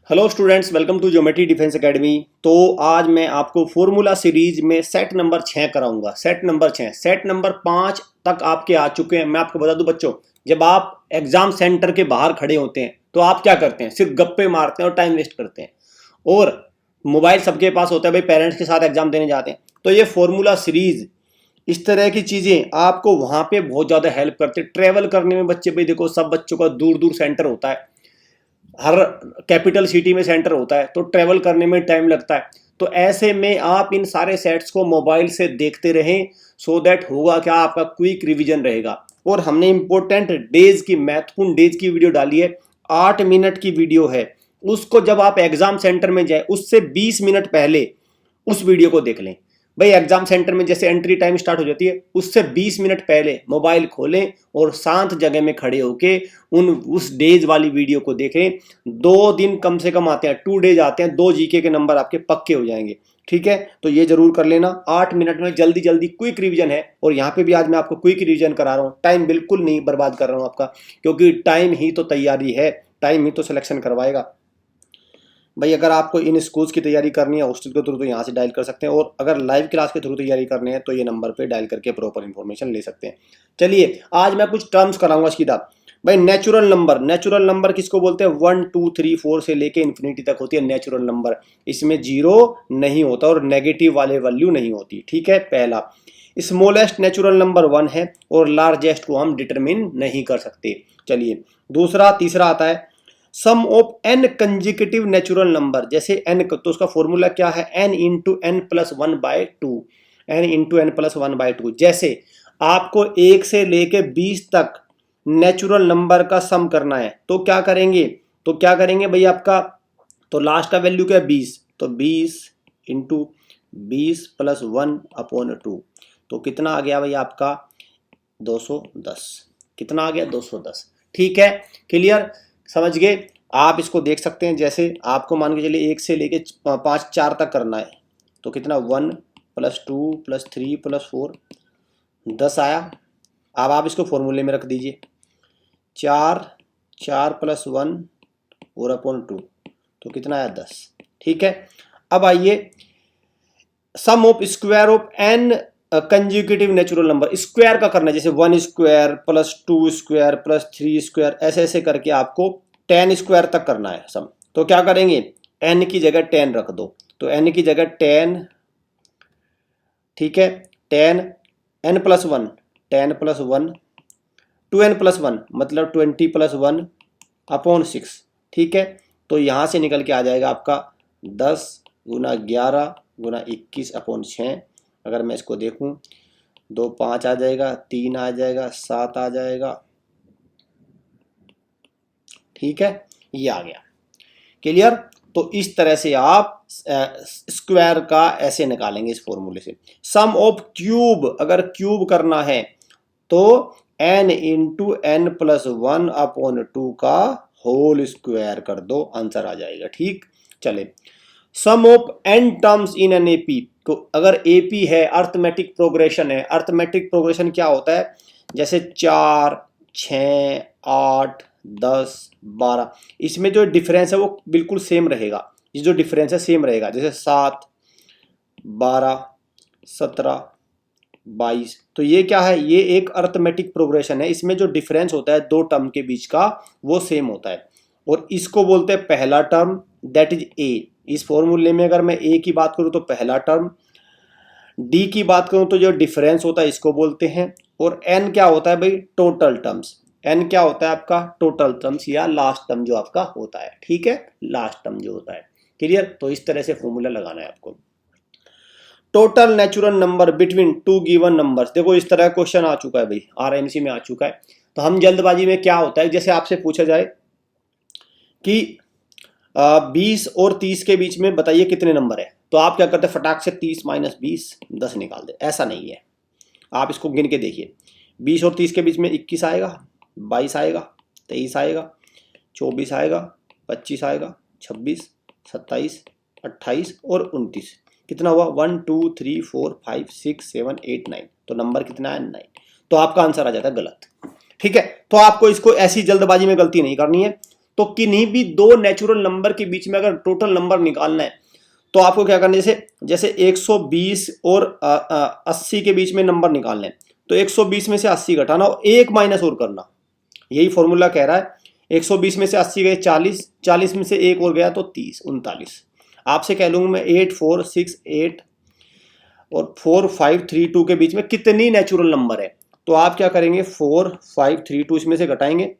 Hello students, welcome to geometry defence academy. तो आज मैं आपको फॉर्मूला सीरीज में सेट नंबर 6 कराऊंगा। सेट नंबर 6, सेट नंबर 5 तक आपके आ चुके हैं। मैं आपको बता दूं बच्चों, जब आप एग्जाम सेंटर के बाहर खड़े होते हैं तो आप क्या करते हैं? सिर्फ गप्पे मारते हैं और टाइम वेस्ट करते हैं। और मोबाइल सबके पास होता है, भाई पेरेंट्स के साथ एग्जाम देने जाते हैं। तो ये फॉर्मूला सीरीज, इस तरह की चीजें आपको वहां पे बहुत ज्यादा हेल्प करते हैं ट्रेवल करने में। बच्चे भाई देखो, सब बच्चों का दूर दूर सेंटर होता है, हर कैपिटल सिटी में सेंटर होता है, तो ट्रेवल करने में टाइम लगता है। तो ऐसे में आप इन सारे सेट्स को मोबाइल से देखते रहें, सो दैट होगा क्या, आपका क्विक रिवीजन रहेगा। और हमने इंपॉर्टेंट डेज की, महत्वपूर्ण डेज की वीडियो डाली है, 8 मिनट की वीडियो है। उसको जब आप एग्जाम सेंटर में जाए उससे 20 मिनट पहले उस वीडियो को देख लें। भाई एग्जाम सेंटर में जैसे एंट्री टाइम स्टार्ट हो जाती है, उससे 20 मिनट पहले मोबाइल खोलें और शांत जगह में खड़े होके उस डेज वाली वीडियो को देखें। 2 दिन कम से कम आते हैं, 2 डेज आते हैं, 2 जीके के नंबर आपके पक्के हो जाएंगे। ठीक है, तो ये जरूर कर लेना। 8 मिनट में जल्दी जल्दी क्विक रिवीजन है। और यहाँ पे भी आज मैं आपको क्विक रिवीजन करा रहा हूँ, टाइम बिल्कुल नहीं बर्बाद कर रहा हूँ आपका, क्योंकि टाइम ही तो तैयारी है, टाइम ही तो सिलेक्शन करवाएगा। भाई अगर आपको इन स्कूल्स की तैयारी करनी है हॉस्टल के थ्रू, तो यहाँ से डायल कर सकते हैं। और अगर लाइव क्लास के थ्रू तैयारी करनी है तो ये नंबर पे डायल करके प्रॉपर इन्फॉर्मेशन ले सकते हैं। चलिए आज मैं कुछ टर्म्स कराऊंगा सीधा। भाई नेचुरल नंबर, नेचुरल नंबर किसको बोलते हैं? 1 2 3 4 से लेके इन्फिनिटी तक होती है नेचुरल नंबर। इसमें जीरो नहीं होता और नेगेटिव वाले वैल्यू नहीं होती। ठीक है, पहला स्मॉलेस्ट नेचुरल नंबर 1 है और लार्जेस्ट को हम डिटरमिन नहीं कर सकते। चलिए दूसरा, तीसरा आता है sum of n consecutive natural number. जैसे एन, तो उसका फॉर्मूला क्या है? N into n plus 1/2, n into n plus 1/2। जैसे आपको 1 से लेके 20 तक नेचुरल नंबर का सम करना है, तो क्या करेंगे? भाई आपका तो लास्ट का वैल्यू क्या है? 20, तो 20 इंटू 20 प्लस 1/2, तो कितना आ गया भाई आपका? 210। कितना आ गया? 210। ठीक है, क्लियर, समझ गए? आप इसको देख सकते हैं। जैसे आपको मान के चलिए 1 से लेके 5 4 तक करना है, तो कितना? 1 प्लस 2 प्लस 3 प्लस 4, 10 आया। अब आप इसको फॉर्मूले में रख दीजिए, 4 प्लस 1 और अपॉन 2, तो कितना आया? 10। ठीक है, अब आइए sum of square of n consecutive natural number. Square का करना है, जैसे 1 square plus 2 square plus 3 square, ऐसे ऐसे करके आपको 10 स्क्वायर तक करना है सम। तो क्या करेंगे? n की जगह 10 रख दो, तो n की जगह 10, ठीक है, 10 n plus 1, 10 plus 1, 2n plus 1 मतलब 20 प्लस 1 अपॉन 6। ठीक है, तो यहां से निकल के आ जाएगा आपका 10 गुना 11 गुना 21 अपॉन 6। अगर मैं इसको देखूं, 2 5 आ जाएगा, 3 आ जाएगा, 7 आ जाएगा। ठीक है, ये आ गया। क्लियर? तो इस तरह से आप स्क्वायर का ऐसे निकालेंगे इस फॉर्मूले से। सम ऑफ क्यूब, अगर क्यूब करना है तो n इंटू एन प्लस 1/2 का होल स्क्वायर कर दो, आंसर आ जाएगा। ठीक, चले sum of n terms in n AP. तो अगर एपी है, अर्थमेटिक प्रोग्रेशन है। अर्थमेटिक प्रोग्रेशन क्या होता है? जैसे 4 6 8 10 12, इसमें जो डिफरेंस है वो बिल्कुल सेम रहेगा। ये जो डिफरेंस है सेम रहेगा, जैसे 7 12 17 22। तो ये क्या है? ये एक अर्थमेटिक प्रोग्रेशन है। इसमें जो डिफरेंस होता है दो टर्म के बीच का, वो सेम होता है। और इसको बोलते हैं पहला टर्म, दैट इज ए। इस फॉर्मूले में अगर मैं ए की बात करूं तो पहला टर्म, डी की बात करूं तो जो डिफरेंस होता है इसको बोलते हैं। और एन क्या होता है भाई? Total terms. एन क्या होता है आपका? टोटल टर्म्स या लास्ट टर्म जो आपका होता है। ठीक है, लास्ट टर्म जो होता है। क्लियर? तो इस तरह से फॉर्मूला लगाना है आपको। Total natural number between 2 given numbers. देखो इस तरह क्वेश्चन आ चुका है भाई, आरएमसी में आ चुका है। तो हम जल्दबाजी में क्या होता है, जैसे आपसे पूछा जाए कि 20 और 30 के बीच में बताइए कितने नंबर है, तो आप क्या करते हैं? फटाक से 30 माइनस 20 10 निकाल दे। ऐसा नहीं है, आप इसको गिन के देखिए। 20 और 30 के बीच में 21 आएगा, 22 आएगा, 23 आएगा, 24 आएगा, 25 आएगा, 26 27 28 और 29। कितना हुआ? 1 2 3 4 5 6 7 8 9। तो नंबर कितना है? 9। तो आपका आंसर आ जाता है गलत। ठीक है, तो आपको इसको ऐसी जल्दबाजी में गलती नहीं करनी है। तो किन्हीं भी दो नेचुरल नंबर के बीच में अगर टोटल नंबर निकालना है तो आपको क्या करना है, जैसे जैसे 120 और 80 के बीच में नंबर निकालना है तो 120 में से 80 घटाना और एक माइनस और करना, यही फॉर्मूला कह रहा है। 120 में से 80 गए 40, 40 में से एक और गया तो 30, 39। आपसे कह लूंगा मैं 8 4 6 8 और 4 5 3 2 के बीच में कितनी नेचुरल नंबर है, तो आप क्या करेंगे 4 5 3 2 इसमें से घटाएंगे,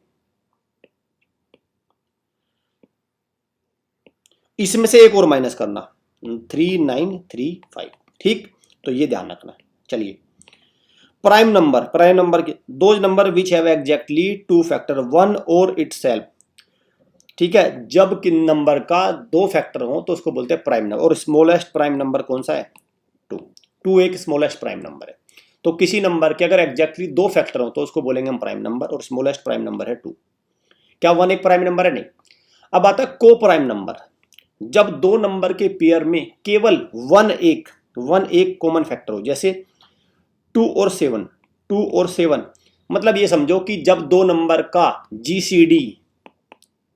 इसमें से एक और माइनस करना 3 9 3 5। ठीक, तो ये ध्यान रखना। चलिए, प्राइम नंबर के दो number which have exactly two factor 1 और इटसेल्फ। ठीक है, जब कि नंबर का दो फैक्टर हो तो उसको बोलते हैं प्राइम नंबर। और स्मॉलेस्ट प्राइम नंबर कौन सा है, 2। 2 एक स्मॉलेस्ट प्राइम नंबर है। तो किसी नंबर के अगर एग्जैक्टली दो फैक्टर हो तो उसको बोलेंगे हम प्राइम नंबर, और स्मॉलेस्ट प्राइम नंबर है 2। क्या 1 एक प्राइम नंबर है, नहीं। अब आता है को प्राइम नंबर, जब दो नंबर के पेयर में केवल 1 एक कॉमन फैक्टर हो, जैसे 2 और 7, 2 और 7। मतलब ये समझो कि जब दो नंबर का GCD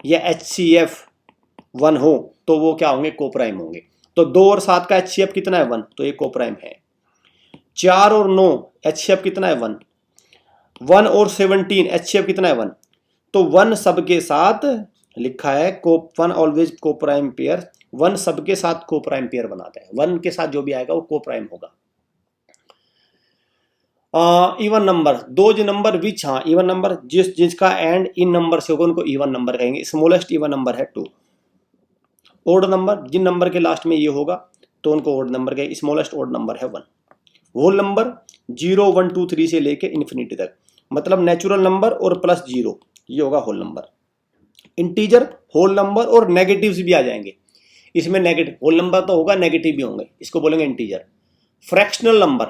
या HCF 1 हो तो वो क्या होंगे, को प्राइम होंगे। तो 2 और 7 का HCF कितना है, 1, तो ये को प्राइम है। 4 और 9 HCF कितना है, 1। 1 और 17 HCF कितना है, 1। तो 1 सबके साथ लिखा है को 1 ऑलवेज को प्राइम पेयर, 1 सबके साथ को प्राइम पेयर बनाता है। 1 के साथ जो भी आएगा वो को प्राइम होगा। इवन नंबर, दो जो नंबर विच, हाँ इवन नंबर जिसका एंड इन नंबर से होगा उनको इवन नंबर कहेंगे। स्मॉलेस्ट इवन नंबर है 2। ओड नंबर, जिन नंबर के लास्ट में ये होगा तो उनको ओड नंबर कहेंगे। स्मॉलेस्ट ओड नंबर है 1। होल नंबर 0 1 2 3 से लेके इन्फिनिटी तक, मतलब नेचुरल नंबर और प्लस 0, ये होगा whole number. Integer, whole number और नेगेटिव्स भी आ जाएंगे इसमें। नेगेटिव होल नंबर तो होगा, नेगेटिव भी होंगे, इसको बोलेंगे integer. Fractional number,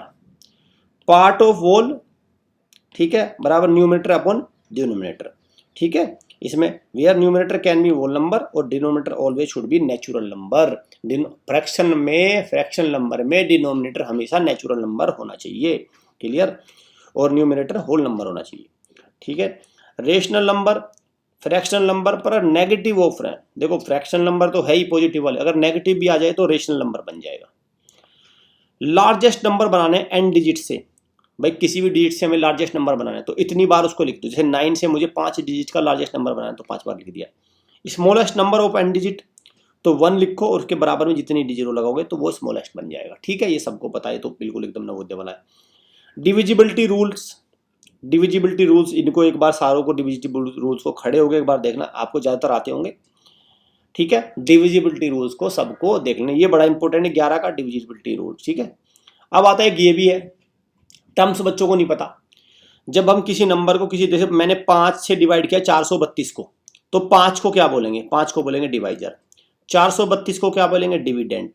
part of whole, ठीक है, बराबर न्यूमरेटर अपॉन डिनोमिनेटर। ठीक है, इसमें where numerator can be whole number और denominator always should be natural number. Fraction number में डिनोमिनेटर हमेशा नेचुरल नंबर होना चाहिए, क्लियर, और न्यूमरेटर होल नंबर होना चाहिए। ठीक है, रेशनल नंबर, फ्रैक्शनल नंबर पर नेगेटिव ऑफ है। देखो फ्रैक्शनल नंबर तो है ही पॉजिटिव वाले, अगर नेगेटिव भी आ जाए तो रेशनल नंबर बन जाएगा। लार्जेस्ट नंबर बनाने एन डिजिट से, भाई किसी भी डिजिट से हमें लार्जेस्ट नंबर बनाना है तो इतनी बार उसको लिख दो। जैसे 9 से मुझे 5 डिजिट का लार्जेस्ट नंबर बनाना है तो 5 बार लिख दिया। Smallest number of n digit तो 1 लिखो और उसके बराबर में जितनी डिजिट लगाओगे तो वो स्मॉलेस्ट बन जाएगा। ठीक है, ये सबको पता है, तो बिल्कुल एकदम नवोदय वाला है। डिविजिबिलिटी रूल्स, इनको एक बार सारों को डिविजिबिलिटी रूल्स को खड़े होकर एक बार देखना, आपको ज़्यादातर आते होंगे। ठीक है, डिविजिबिलिटी रूल्स को सबको देख लेना, ये बड़ा इंपॉर्टेंट है 11 का डिविजिबिलिटी रूल्स। ठीक है, अब आता है ये भी है, टर्म्स बच्चों को नहीं पता। जब हम किसी नंबर को किसी, जैसे मैंने 5 से डिवाइड किया 432 को, तो 5 को क्या बोलेंगे, 5 को बोलेंगे डिवाइजर। 432 को क्या बोलेंगे, डिविडेंड।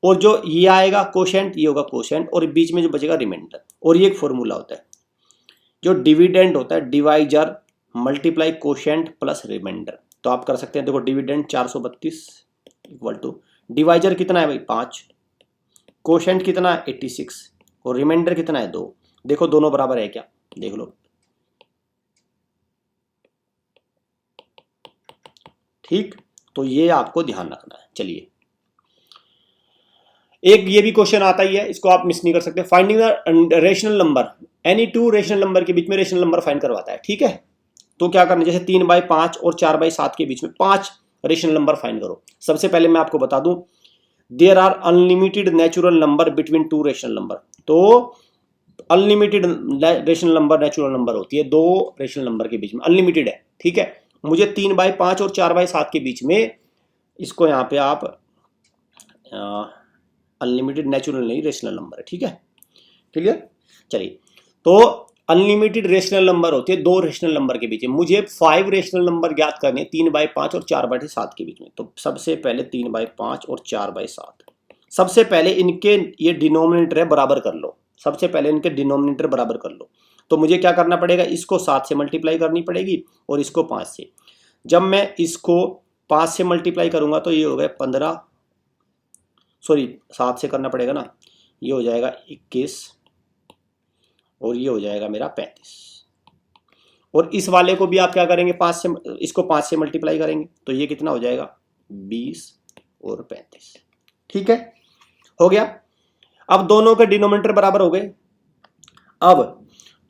और जो ये आएगा कोशेंट, ये होगा कोशेंट, और बीच में जो बचेगा रिमाइंडर। और ये एक फॉर्मूला होता है, जो डिविडेंड होता है divisor multiply quotient plus remainder. तो आप कर सकते हैं, देखो डिविडेंड 432 इक्वल टू डिवाइजर कितना है भाई 5, कोशेंट कितना है 86, और रिमाइंडर कितना है 2। देखो दोनों बराबर है क्या, देख लो। ठीक, तो ये आपको ध्यान रखना है। चलिए, एक ये भी क्वेश्चन आता ही है, इसको आप मिस नहीं कर सकते। Finding the rational number, any two rational number के बीच में रेशनल नंबर फाइंड करवाता है। ठीक है, तो क्या करना है, जैसे 3/5 और 4/7 के बीच में 5 रेशनल नंबर फाइंड करो। सबसे पहले मैं आपको बता दूं, there are unlimited natural number between two rational number. तो unlimited rational number natural number होती है, दो रेशनल नंबर के बीच में अनलिमिटेड है। ठीक है, मुझे 3/5 और 4/7 के बीच में, इसको यहाँ पे आप अनलिमिटेड नेचुरल नहीं रेशनल नंबर है। ठीक है, क्लियर। चलिए, तो अनलिमिटेड रेशनल नंबर होते हैं दो रेशनल नंबर के बीच में। मुझे 5 रेशनल नंबर ज्ञात करने 3/5 और 4/7 के बीच में। तो सबसे पहले 3/5 और 4/7, सबसे पहले इनके ये डिनोमिनेटर है बराबर कर लो। सबसे पहले इनके डिनोमिनेटर बराबर कर लो। तो मुझे क्या करना पड़ेगा, इसको 7 से मल्टीप्लाई करनी पड़ेगी और इसको 5 से। जब मैं इसको 5 से मल्टीप्लाई करूंगा तो ये हो गया 15, सॉरी 7 से करना पड़ेगा ना, ये हो जाएगा 21 और ये हो जाएगा मेरा 35। और इस वाले को भी आप क्या करेंगे, 5 से, इसको 5 से मल्टीप्लाई करेंगे तो ये कितना हो जाएगा 20 और 35। ठीक है, हो गया। अब दोनों के डिनोमिनेटर बराबर हो गए।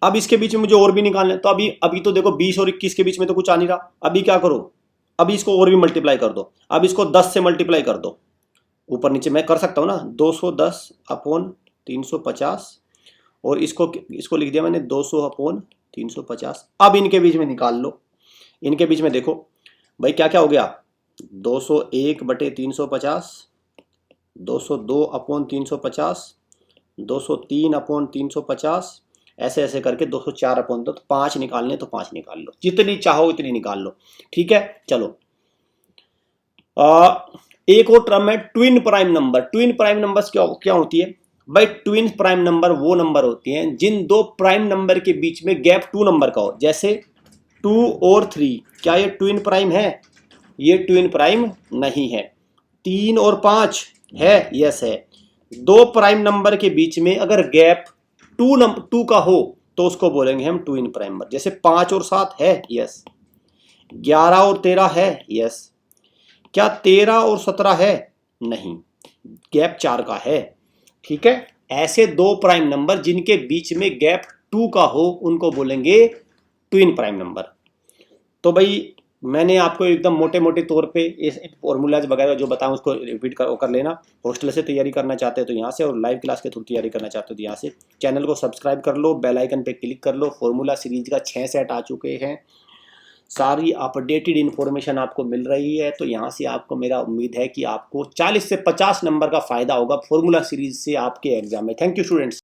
अब इसके बीच में मुझे और भी निकालना है, तो अभी तो देखो 20 और 21 के बीच में तो कुछ आ नहीं रहा। अभी क्या करो, अभी इसको और भी मल्टीप्लाई कर दो। अब इसको 10 से मल्टीप्लाई कर दो, ऊपर नीचे मैं कर सकता हूँ ना, 210 अपॉन 350 और इसको लिख दिया मैंने 200 अपॉन 350। अब इनके बीच में निकाल लो, इनके बीच में देखो भाई क्या क्या हो गया, 201 बटे 350, 202 अपॉन 350, 203 अपॉन 350, ऐसे ऐसे करके 204 अपॉन 2, तो 5 निकालने तो 5 निकाल लो, जितनी चाहो इतनी निकाल लो। ठीक है, चलो एक और टर्म है twin prime number. Twin prime numbers क्या होती है भाई, ट्विन प्राइम नंबर वो नंबर होती हैं जिन दो प्राइम नंबर के बीच में गैप 2 नंबर का हो, जैसे 2 और 3। क्या ये ट्विन प्राइम है? ये ट्विन प्राइम नहीं है। 3 और 5 है, यस है। दो प्राइम नंबर के बीच में अगर गैप 2 का हो तो उसको बोलेंगे हम ट्विन प्राइम नंबर। जैसे 5 और 7 है, यस। 11 और 13 है, यस। क्या 13 और 17 है? नहीं, गैप 4 का है। ठीक है, ऐसे दो प्राइम नंबर जिनके बीच में गैप 2 का हो उनको बोलेंगे ट्विन प्राइम नंबर। तो भाई मैंने आपको एकदम मोटे मोटे तौर पे इस फॉर्मूलाज वगैरह जो बताऊं उसको रिपीट कर लेना। हॉस्टल से तैयारी करना चाहते हो तो यहाँ से, और लाइव क्लास के थ्रू तैयारी करना चाहते हो तो यहाँ से। चैनल को सब्सक्राइब कर लो, बेल आइकन पे क्लिक कर लो। फॉर्मूला सीरीज का 6 सेट आ चुके हैं, सारी अपडेटेड इन्फॉर्मेशन आपको मिल रही है। तो यहाँ से आपको, मेरा उम्मीद है कि आपको 40 से 50 नंबर का फायदा होगा फॉर्मूला सीरीज से आपके एग्जाम में। Thank you students.